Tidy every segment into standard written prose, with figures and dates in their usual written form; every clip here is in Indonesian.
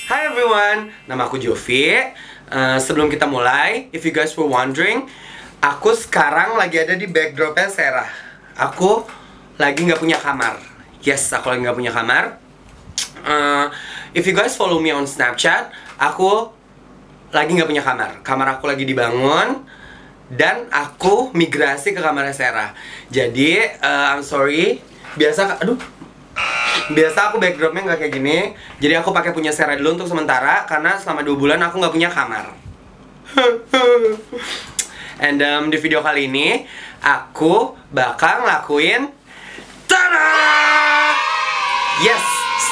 Hi everyone, nama aku Jovi. Sebelum kita mulai, if you guys were wondering, aku sekarang lagi ada di backdropnya Sarah. Aku lagi nggak punya kamar. Yes, aku lagi nggak punya kamar. If you guys follow me on Snapchat, aku lagi nggak punya kamar. Kamar aku lagi dibangun dan aku migrasi ke kamarnya Sarah. Jadi, I'm sorry. Biasa aku backdropnya nggak kayak gini. Jadi aku pakai punya Sarah dulu untuk sementara karena selama 2 bulan aku nggak punya kamar. And di video kali ini aku bakal ngelakuin tada! Yes,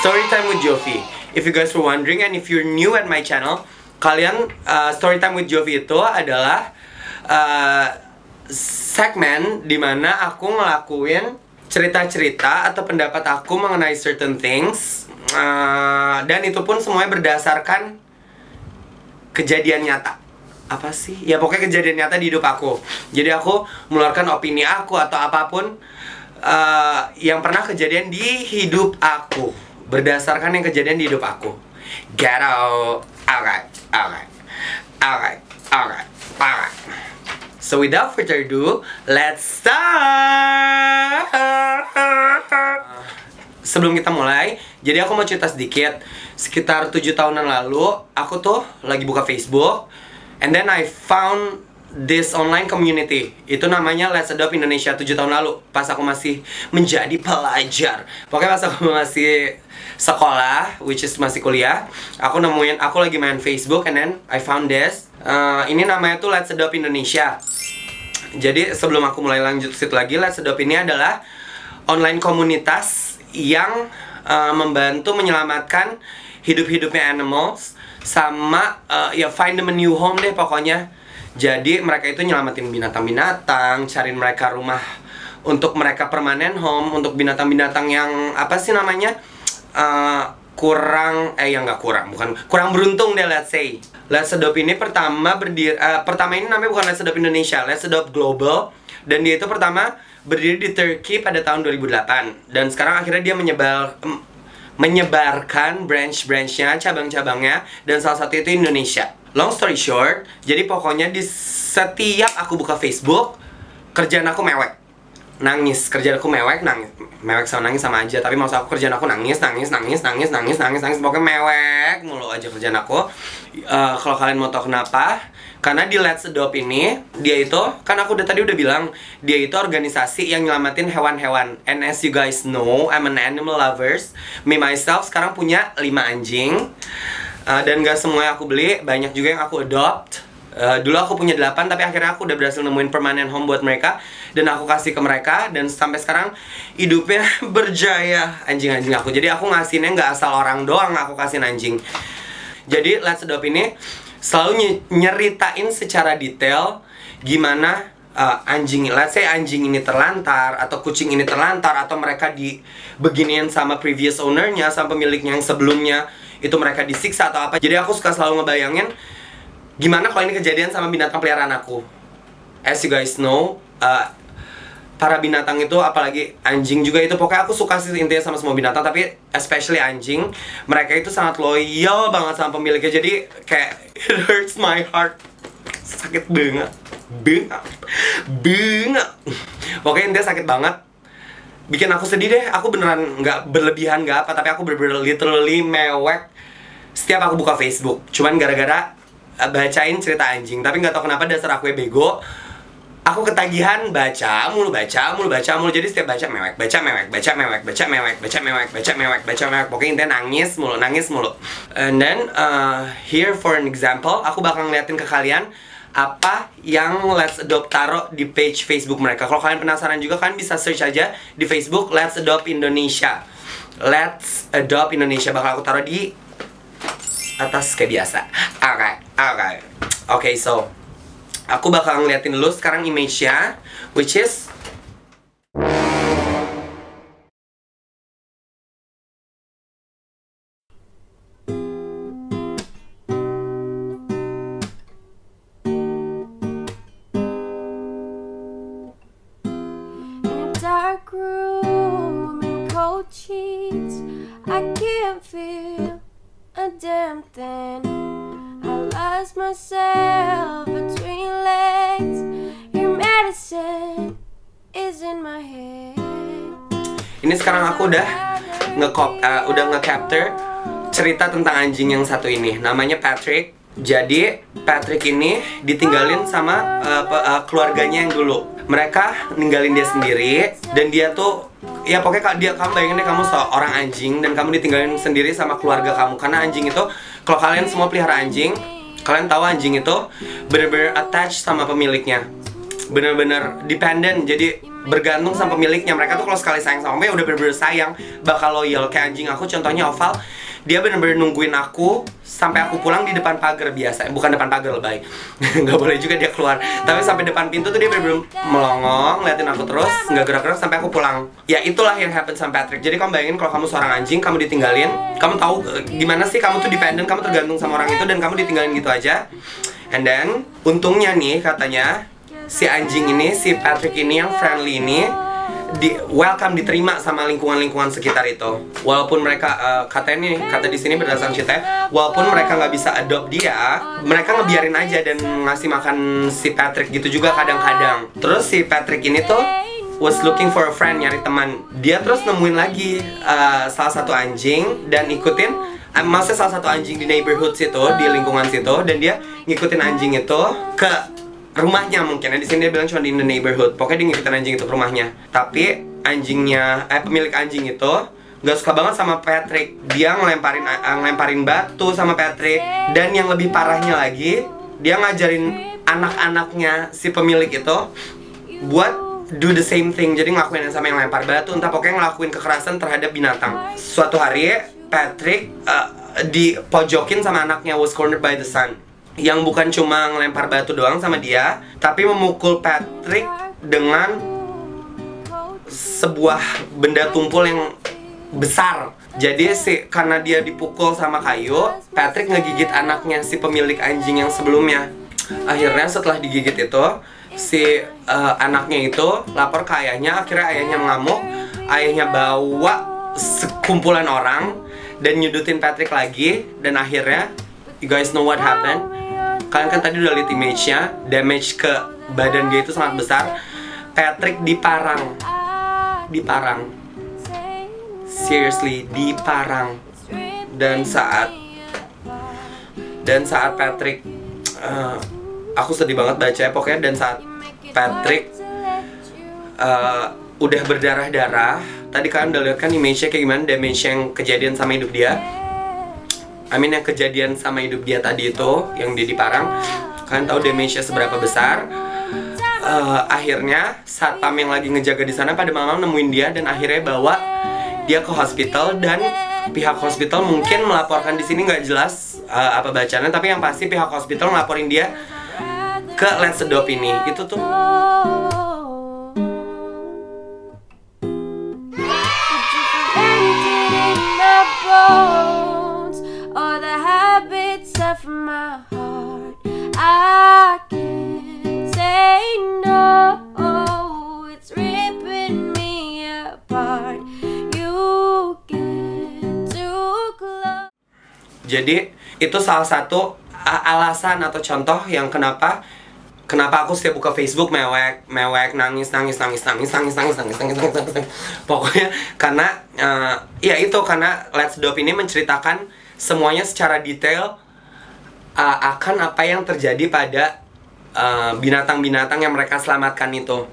story time with Jovi. If you guys were wondering and if you're new at my channel, kalian story time with Jovi itu adalah segmen dimana aku ngelakuin cerita-cerita atau pendapat aku mengenai certain things, dan itu pun semuanya berdasarkan kejadian nyata. Apa sih? Ya pokoknya kejadian nyata di hidup aku. Jadi aku mengeluarkan opini aku atau apapun yang pernah kejadian di hidup aku, berdasarkan yang kejadian di hidup aku. Get out. Alright. So without further ado, let's start. Sebelum kita mulai, jadi aku mau cerita sedikit. Sekitar 7 tahunan lalu, aku tuh lagi buka Facebook, and then I found this online community. Itu namanya Let's Adopt Indonesia 7 tahun lalu, pas aku masih menjadi pelajar. Pokoknya pas aku masih sekolah, which is masih kuliah, aku lagi main Facebook, and then I found this. Ini namanya tuh Let's Adopt Indonesia. Jadi sebelum aku mulai lanjut situ lagi, Let's Adopt ini adalah online komunitas yang membantu menyelamatkan hidup-hidupnya animals sama ya find them a new home deh pokoknya. Jadi mereka itu nyelamatin binatang-binatang, cariin mereka rumah untuk mereka permanent home, untuk binatang-binatang yang apa sih namanya kurang beruntung deh, let's say. Let's Adopt ini pertama ini namanya bukan Let's Adopt Indonesia, Let's Adopt Global, dan dia itu pertama berdiri di Turkey pada tahun 2008, dan sekarang akhirnya dia menyebarkan branch-branchnya, cabang-cabangnya, dan salah satu itu Indonesia. Long story short, jadi pokoknya di setiap aku buka Facebook, kerjaan aku mewek. Nangis, kerjaan aku mewek sama nangis sama aja, tapi maksud aku kerjaan aku nangis, pokoknya mewek mulu aja kerjaan aku. Kalau kalian mau tahu kenapa, karena di Let's Adopt ini, dia itu, kan aku tadi udah bilang, dia itu organisasi yang nyelamatin hewan-hewan. And as you guys know, I'm an animal lovers. Me myself sekarang punya 5 anjing, dan gak semua yang aku beli, banyak juga yang aku adopt. Dulu aku punya 8, tapi akhirnya aku udah berhasil nemuin permanent home buat mereka, dan aku kasih ke mereka, dan sampai sekarang hidupnya berjaya anjing-anjing aku. Jadi aku ngasihinnya nggak asal orang doang, aku kasihin anjing. Jadi Let's Adopt ini selalu nyeritain secara detail gimana let's say anjing ini terlantar, atau kucing ini terlantar, atau mereka dibeginiin sama previous ownernya, sama pemiliknya yang sebelumnya itu mereka disiksa atau apa. Jadi aku suka selalu ngebayangin gimana kalau ini kejadian sama binatang peliharaan aku. As you guys know, para binatang itu, apalagi anjing juga itu, pokoknya aku suka sih intinya sama semua binatang, tapi especially anjing, mereka itu sangat loyal banget sama pemiliknya. Jadi kayak it hurts my heart, sakit banget. Pokoknya intinya sakit banget, bikin aku sedih deh. Aku beneran nggak berlebihan nggak apa, tapi aku bener-bener literally mewek setiap aku buka Facebook, cuman gara-gara bacain cerita anjing. Tapi nggak tahu kenapa dasar aku bego, aku ketagihan baca mulu. Jadi setiap baca mewek. Pokoknya intinya nangis mulu. And then here for an example, aku bakal ngeliatin ke kalian apa yang Let's Adopt taruh di page Facebook mereka. Kalau kalian penasaran juga, kalian bisa search aja di Facebook Let's Adopt Indonesia. Let's Adopt Indonesia bakal aku taruh di atas kayak biasa. Okay, so aku bakal ngeliatin dulu sekarang image-nya, which is dark room and cold sheets. I can't feel a damn myself between your legs. Your medicine is in my head. Ini sekarang aku udah nge-capture cerita tentang anjing yang satu ini. Namanya Patrick. Jadi Patrick ini ditinggalin sama keluarganya yang dulu. Mereka ninggalin dia sendiri. Dan dia tuh, ya pokoknya kamu bayangin deh, kamu seorang anjing dan kamu ditinggalin sendiri sama keluarga kamu. Karena anjing itu, kalau kalian semua pelihara anjing, kalian tahu anjing itu bener-bener attached sama pemiliknya, bener-bener dependent, jadi bergantung sama pemiliknya. Mereka tuh kalau sekali sayang sama aku, udah bener-bener sayang, bakal loyal. Kayak anjing aku, contohnya Oval, dia bener-bener nungguin aku sampai aku pulang di depan pagar biasa. Bukan depan pagar, lebay. Nggak boleh juga dia keluar. Tapi sampai depan pintu tuh dia bener-bener melongong, ngeliatin aku terus, nggak gerak-gerak sampai aku pulang. Ya itulah yang happen sama Patrick. Jadi kamu bayangin kalau kamu seorang anjing, kamu ditinggalin, kamu tahu gimana sih kamu tuh dependent, kamu tergantung sama orang itu, dan kamu ditinggalin gitu aja. And then, untungnya nih katanya, si anjing ini, si Patrick ini yang friendly ini, diterima sama lingkungan sekitar itu. Walaupun mereka kata di sini berdasarkan ceritanya, walaupun mereka nggak bisa adopt dia, mereka ngebiarin aja dan ngasih makan si Patrick gitu juga kadang-kadang. Terus si Patrick ini tuh was looking for a friend, nyari teman. Dia terus nemuin lagi salah satu anjing dan ikutin. Maksudnya salah satu anjing di neighborhood situ, di lingkungan situ, dan dia ngikutin anjing itu ke rumahnya mungkin. Di sini dia bilang cuma di the neighborhood. Pokoknya dia ngikutin anjing itu ke rumahnya. Tapi pemilik anjing itu nggak suka banget sama Patrick. Dia ngelemparin batu sama Patrick. Dan yang lebih parahnya lagi, dia ngajarin anak-anaknya si pemilik itu buat do the same thing. Jadi ngelakuin yang sama, yang lempar batu, entah pokoknya ngelakuin kekerasan terhadap binatang. Suatu hari Patrick dipojokin sama anaknya, was cornered by the sun, yang bukan cuma ngelempar batu doang sama dia, tapi memukul Patrick dengan sebuah benda tumpul yang besar. Jadi karena dia dipukul sama kayu, Patrick ngegigit anaknya, si pemilik anjing yang sebelumnya. Akhirnya setelah digigit itu, si anaknya itu lapor ke ayahnya. Akhirnya ayahnya mengamuk. Ayahnya bawa sekumpulan orang dan nyudutin Patrick lagi. Dan akhirnya, you guys know what happened? Kalian kan tadi udah lihat image-nya, damage ke badan dia itu sangat besar. Patrick diparang. Seriously, diparang. Dan saat Patrick, aku sedih banget bacanya pokoknya. Dan saat Patrick udah berdarah-darah, tadi kalian udah lihat kan image-nya kayak gimana, damage yang kejadian sama hidup dia. Yang kejadian sama hidup dia tadi itu, yang dia diparang. Kalian tahu damage-nya seberapa besar. Akhirnya satpam yang lagi ngejaga di sana pada malam nemuin dia dan akhirnya bawa dia ke hospital. Dan pihak hospital mungkin melaporkan, di sini nggak jelas apa bacanya, tapi yang pasti pihak hospital ngelaporin dia ke Let's Adopt ini. Itu tuh from my heart, I can't say no. It's ripping me apart. You get too close. Jadi itu salah satu alasan atau contoh yang kenapa aku setiap buka Facebook mewek, nangis. Pokoknya karena ya itu, karena Let's Adopt ini menceritakan semuanya secara detail akan apa yang terjadi pada binatang-binatang yang mereka selamatkan itu.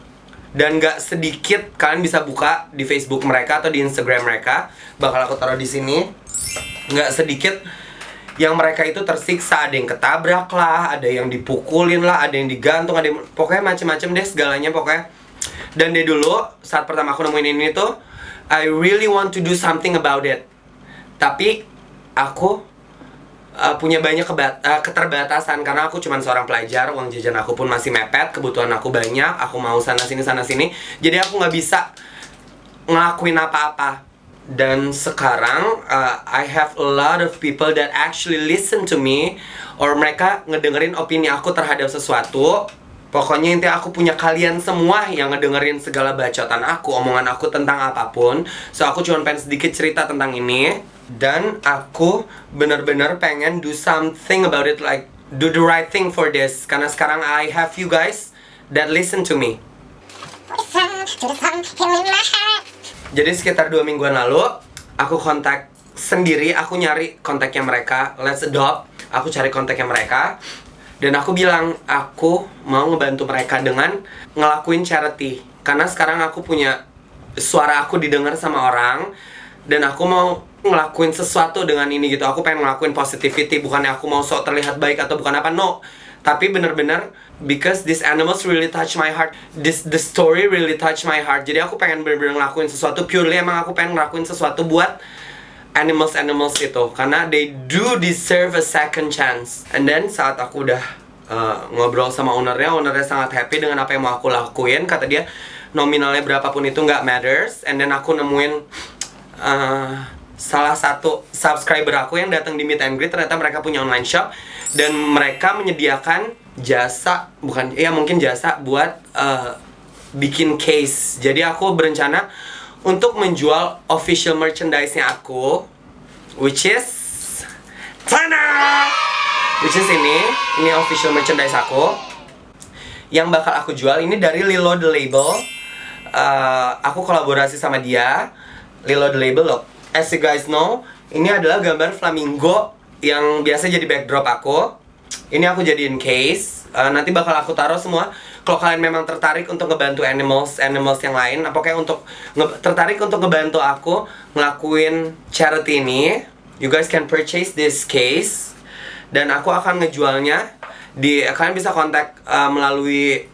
Dan gak sedikit, kalian bisa buka di Facebook mereka atau di Instagram mereka, bakal aku taruh di sini. Gak sedikit yang mereka itu tersiksa, ada yang ketabrak lah, ada yang dipukulin lah, ada yang digantung, ada yang, pokoknya macem-macem deh segalanya pokoknya. Dan dari dulu saat pertama aku nemuin ini tuh, I really want to do something about it. Tapi aku punya banyak keterbatasan karena aku cuma seorang pelajar, uang jajan aku pun masih mepet, kebutuhan aku banyak, aku mau sana sini, jadi aku nggak bisa ngelakuin apa-apa. Dan sekarang I have a lot of people that actually listen to me, or mereka ngedengerin opini aku terhadap sesuatu. Pokoknya intinya aku punya kalian semua yang ngedengerin segala bacotan aku, omongan aku tentang apapun. So aku cuma pengen sedikit cerita tentang ini. Dan aku bener-bener pengen do something about it, like do the right thing for this. Karena sekarang I have you guys that listen to me. Jadi sekitar 2 mingguan lalu, aku kontak sendiri, aku nyari kontaknya mereka, Let's Adopt. Aku cari kontaknya mereka, dan aku bilang, aku mau ngebantu mereka dengan ngelakuin charity. Karena sekarang aku punya suara aku didengar sama orang, dan aku mau ngelakuin sesuatu dengan ini gitu. Aku pengen ngelakuin positivity, bukannya aku mau sok terlihat baik atau bukan apa, no. Tapi bener-bener because these animals really touch my heart, the story really touch my heart. Jadi aku pengen bener-bener ngelakuin sesuatu, purely emang aku pengen ngelakuin sesuatu buat animals itu, karena they do deserve a second chance. And then saat aku udah ngobrol sama ownernya sangat happy dengan apa yang mau aku lakuin. Kata dia nominalnya berapapun itu nggak matters. And then aku nemuin salah satu subscriber aku yang datang di meet and greet, ternyata mereka punya online shop dan mereka menyediakan jasa, mungkin jasa buat bikin case. Jadi aku berencana untuk menjual official merchandise-nya aku, which is ini official merchandise aku yang bakal aku jual. Ini dari Lilo The Label. Aku kolaborasi sama dia, Lilo The Label loh. As you guys know, ini adalah gambar flamingo yang biasa jadi backdrop aku. Ini aku jadiin case. Nanti bakal aku taruh semua. Kalau kalian memang tertarik untuk ngebantu animals yang lain, pokoknya tertarik untuk ngebantu aku ngelakuin charity ini, you guys can purchase this case. Dan aku akan ngejualnya kalian bisa kontak melalui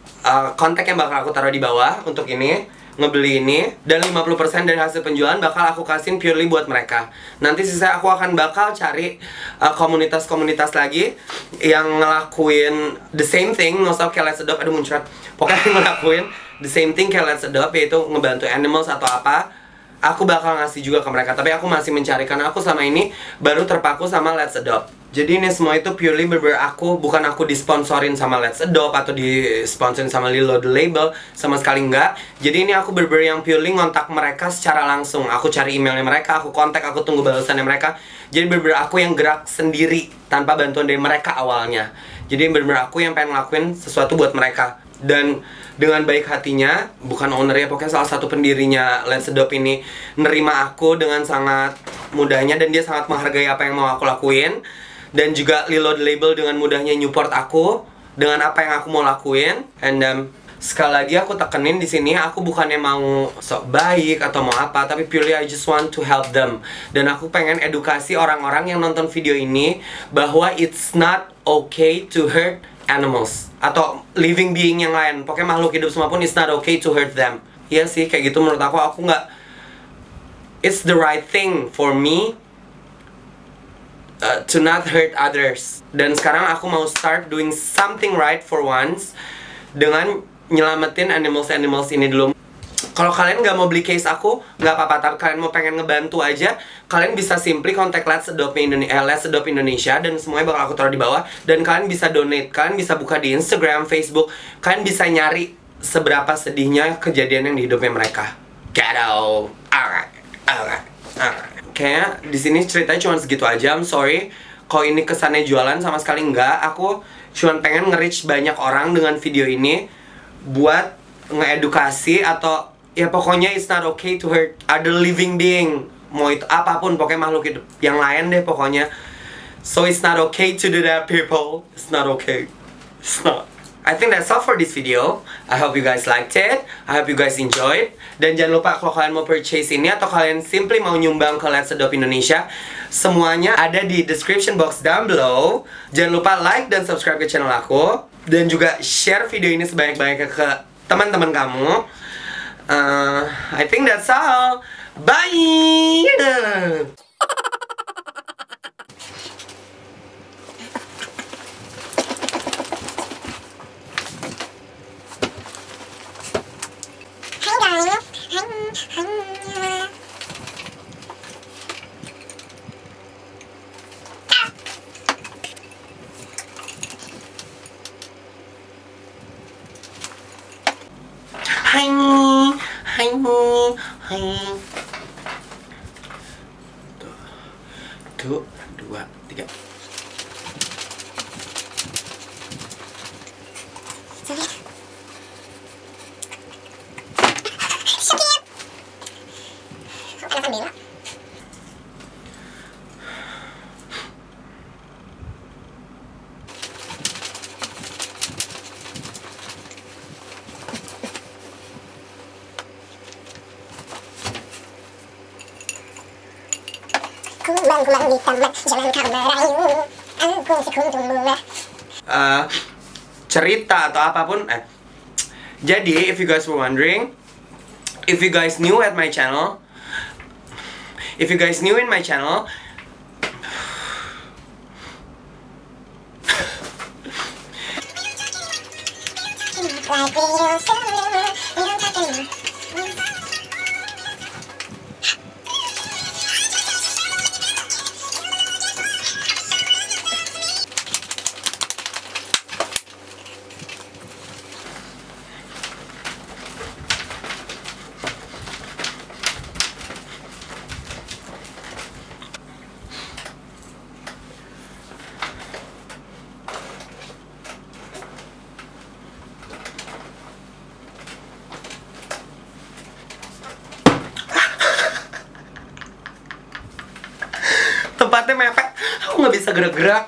kontak yang bakal aku taruh di bawah untuk ini, ngebeli ini, dan 50% dari hasil penjualan bakal aku kasihin purely buat mereka. Nanti sisa aku akan bakal cari komunitas-komunitas lagi yang ngelakuin the same thing, nggak usah kayak Let's Adopt, aduh muncrat. Pokoknya ngelakuin the same thing kayak Let's Adopt, yaitu ngebantu animals atau apa. Aku bakal ngasih juga ke mereka, tapi aku masih mencari karena aku sama ini baru terpaku sama Let's Adopt. Jadi ini semua itu purely aku, bukan aku disponsorin sama Let's Adopt atau disponsorin sama Lilo The Label, sama sekali enggak. Jadi ini aku yang purely ngontak mereka secara langsung. Aku cari emailnya mereka, aku kontak, aku tunggu balasannya mereka. Jadi aku yang gerak sendiri tanpa bantuan dari mereka awalnya. Jadi aku yang pengen ngelakuin sesuatu buat mereka. Dan dengan baik hatinya, bukan ownernya, pokoknya salah satu pendirinya Let's Adopt ini nerima aku dengan sangat mudahnya, dan dia sangat menghargai apa yang mau aku lakuin. Dan juga Lilo The Label dengan mudahnya support aku dengan apa yang aku mau lakuin. And sekali lagi aku tekenin di sini, aku bukannya mau sok baik atau mau apa, tapi purely I just want to help them. Dan aku pengen edukasi orang-orang yang nonton video ini bahwa it's not okay to hurt animals atau living being yang lain. Pokoknya makhluk hidup semua pun it's not okay to hurt them. Iya sih, kayak gitu menurut aku nggak, it's the right thing for me to not hurt others. Dan sekarang aku mau start doing something right for once dengan nyelamatin animals ini dulu. Kalau kalian nggak mau beli case aku, nggak apa-apa. Tapi kalian mau pengen ngebantu aja, kalian bisa simply kontak Let's Adopt Indonesia, dan semuanya bakal aku taruh di bawah. Dan kalian bisa donate, kalian bisa buka di Instagram, Facebook, kalian bisa nyari seberapa sedihnya kejadian yang di hidupnya mereka. Gado. Alright. Kayaknya di sini ceritanya cuma segitu aja. I'm sorry kalau ini kesannya jualan, sama sekali enggak. Aku cuma pengen nge-reach banyak orang dengan video ini buat ngeedukasi, atau ya pokoknya it's not okay to hurt other living being. Mau itu apapun, pokoknya makhluk hidup yang lain deh pokoknya. So it's not okay to do that, people. It's not okay. It's not. I think that's all for this video. I hope you guys liked it. I hope you guys enjoyed. Dan jangan lupa kalau kalian mau purchase ini atau kalian simply mau nyumbang ke Let's Adopt Indonesia, semuanya ada di description box down below. Jangan lupa like dan subscribe ke channel aku, dan juga share video ini sebanyak-banyaknya ke teman-teman kamu. I think that's all. Bye. Hai. 1, 2, 3. kembang di taman, jangan kau merayu, aku sekuntum bunga. Cerita atau apapun. Jadi, if you guys were wondering, if you guys new in my channel, Like we used to, we don't talk anymore. tempatnya mepet, aku nggak bisa gerak-gerak.